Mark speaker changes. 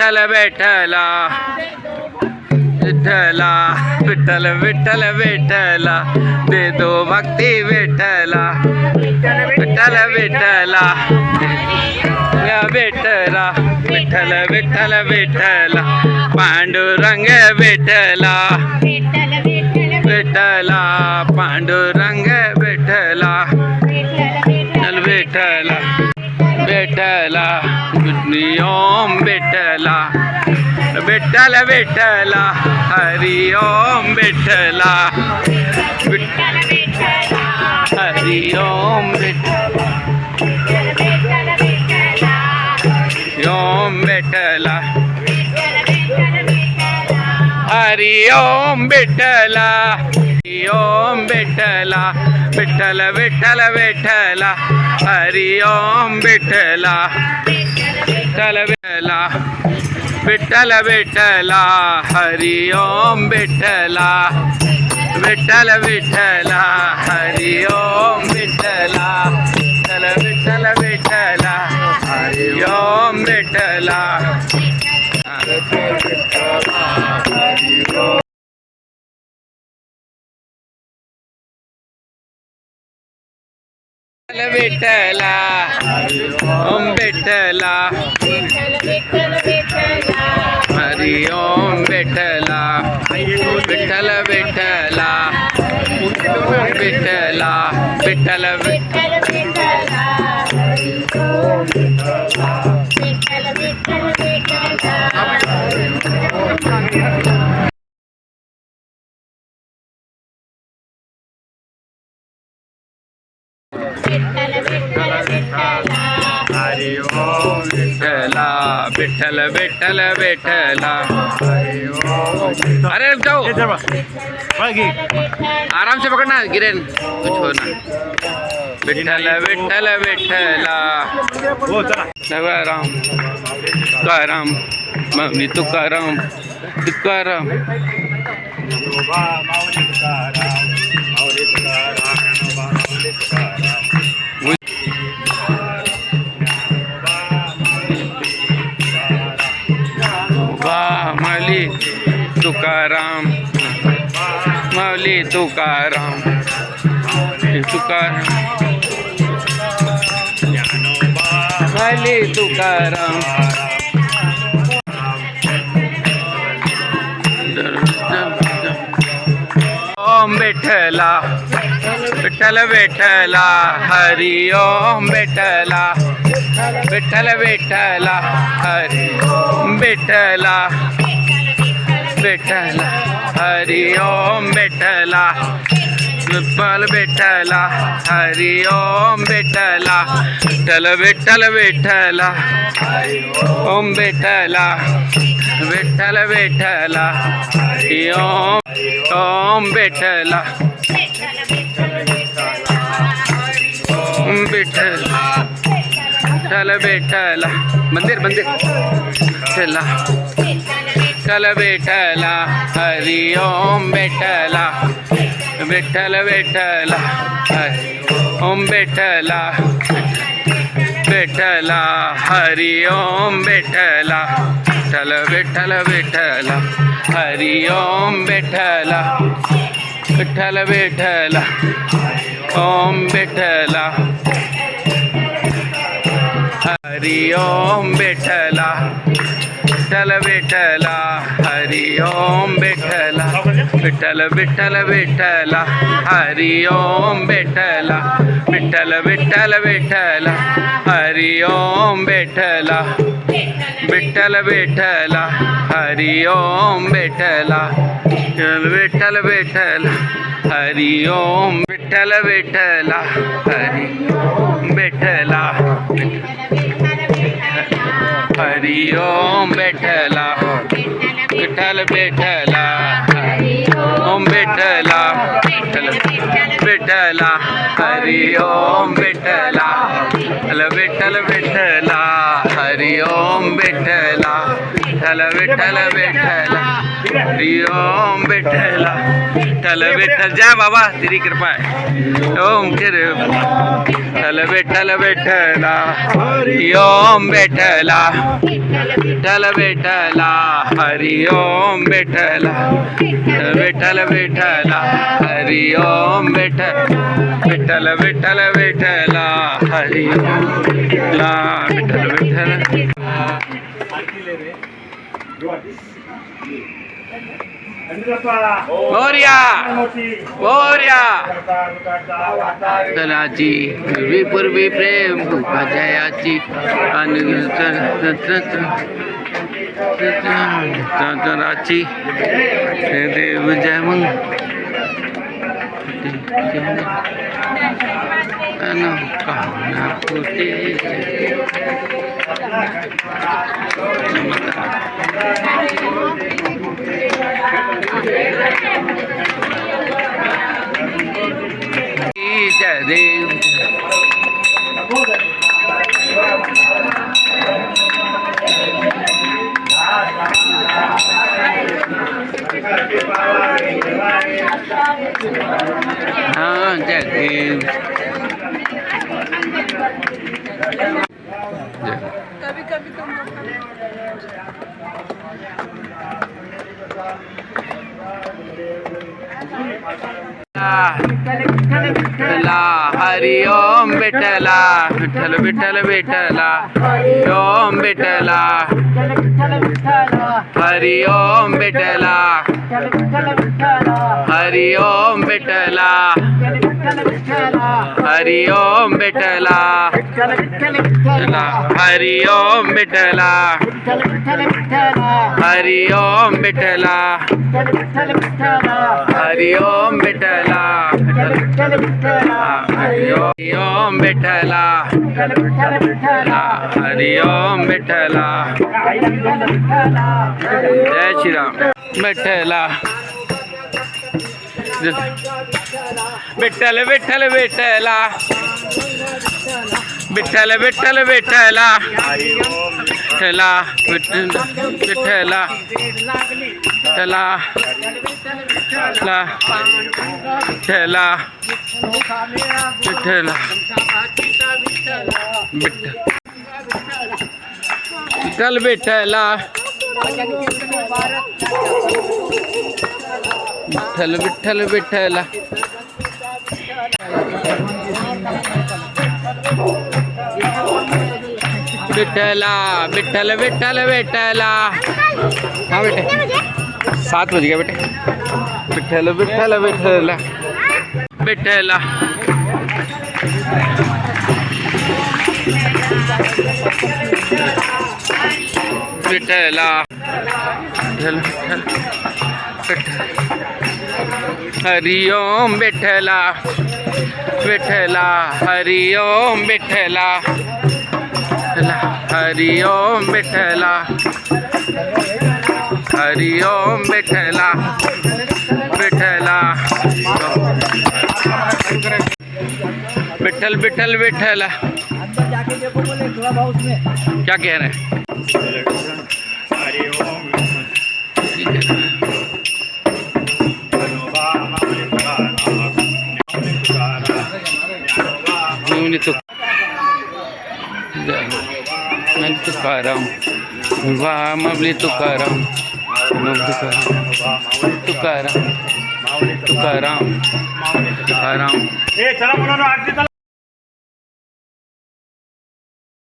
Speaker 1: विठ्ठल विठ्ठला विठ्ठला विठ्ठल विठ्ठल विठ्ठला दे दो भक्ती विठ्ठला विठ्ठल विठ्ठला विठ्ठला विठ्ठल विठ्ठल विठ्ठला पांडुरंग विठ्ठला विठ्ठला पांडुरंग विठ्ठला विठ्ठला विठ्ठला ओम विठ्ठला विठ्ठल विठ्ठला हरि ओम विठ्ठला हरि ओम ओम विठ्ठला हरि ओम विठ्ठला ओम विठ्ठला विठ्ठल विठ्ठल विठ्ठला हरि ओम विठ्ठला विठ्ठल विठ्ठला विठ्ठल विठ्ठला हरि ओम विठ्ठला विठ्ठल विठ्ठला हरि ओम विठ्ठला विठ्ठल विठ्ठल विठ्ठला हरि ओम विठ्ठला विठ्ठला ओम विठ्ठला हरि ओम विठ्ठला विठ्ठल विठ्ठला विठ्ठला विठ्ठल हरि ओम विठ्ठला विठ्ठल विठ्ठल विठ्ठला अरे जाओ आराम से पकड़ना गिरेन कुछ हो ना विठ्ठल विठ्ठल विठ्ठला तुकाराम तुकाराम मम्मी तुकाराम तुकाराम माऊली तुकाराम माऊली तुकाराम तुकाराम माऊली तुकाराम ओम विठ्ठला विठ्ठल विठ्ठला हरि ओम विठ्ठला विठ्ठल विठ्ठला हरि ओम विठ्ठला विठ्ठला हरि ओम विठ्ठला विठ्ठल विठ्ठला हरि ओम विठ्ठला विठ्ठल विठ्ठल विठ्ठला ओम विठ्ठला विठ्ठल विठ्ठला हरि ओम ओम विठ्ठला विठ्ठला विठ्ठल विठ्ठला मंदिर मंदिर चला विठ्ठल विठ्ठला हरि ओम विठ्ठला विठ्ठल विठ्ठला हरि ओम विठ्ठला विठ्ठला हरि ओम विठ्ठला विठ्ठल विठ्ठल विठ्ठला हरि ओम विठ्ठला विठ्ठल विठ्ठला ओम विठ्ठला हरि ओम विठ्ठला विठ्ठल विठ्ठला हरि ओम विठ्ठला विठ्ठल विठ्ठल विठ्ठला हरि ओम विठ्ठला विठ्ठल विठ्ठल विठ्ठला हरि ओम विठ्ठला विठ्ठल विठ्ठला हरि ओम विठ्ठला विठ्ठल विठ्ठला हरि ओम विठ्ठल विठ्ठला हरि विठ्ठला हरि ओम विठ्ठला विठ्ठल विठ्ठला ओम विठ्ठला विठ्ठला हरि ओम विठ्ठला विठ्ठल विठ्ठला हरि ओम विठ्ठला विठ्ठल विठ्ठल विठ्ठला हरि ओम विठ्ठला विठ्ठल विठ्ठल जय बाबा तेरी कृपा है ओम विठ्ठल विठ्ठल विठ्ठला हरि ओम विठ्ठला विठ्ठल विठ्ठला हरि ओम विठ्ठला विठ्ठल विठ्ठला हरि ओम विठ्ठल विठ्ठल विठ्ठला हरि ओम विठ्ठल विठ्ठल मोरया मोरया तनाची पूर्वी प्रेम जयाची तनाची देव जय मंग जय देव हाँ जय देव
Speaker 2: कभी कभी तुम
Speaker 1: विठ्ठला हरि ओम विठ्ठला विठ्ठल विठ्ठल विठ्ठला ओम विठ्ठला हरि ओम विठ्ठला हरि ओम विठ्ठला हरि ओम विठ्ठला हरि ओम विठ्ठला हरि ओम विठ्ठला हरि ओम विठ्ठला हरि ओम विठ्ठला हरि ओम विठ्ठला जय श्री राम विठ्ठला विठ्ठल विठ्ठल विठ्ठला विठ्ठल विठ्ठल विठ्ठला विठ्ठला विठ्ठला विठ्ठला विठ्ठला विठ्ठला विठ्ठल विठ्ठला विठ्ठल विठ्ठल विठ्ठला विठ्ठला विठ्ठल विठ्ठल विठ्ठला हाँ बेटे 7 बज गया बेटे विठ्ठल विठ्ठल विठ्ठला विठ्ठला विठ्ठला विठ्ठल विठ्ठल हरि ओम विठ्ठला विठ्ठला हरि ओम विठ्ठला हरि ओम विठ्ठला हरि ओम विठ्ठला विठ्ठला विठ्ठल विठ्ठल विठ्ठला क्या कह रहे हैं तुकाराम वाह माऊली तुकाराम तुकाराम तुकाराम तुकाराम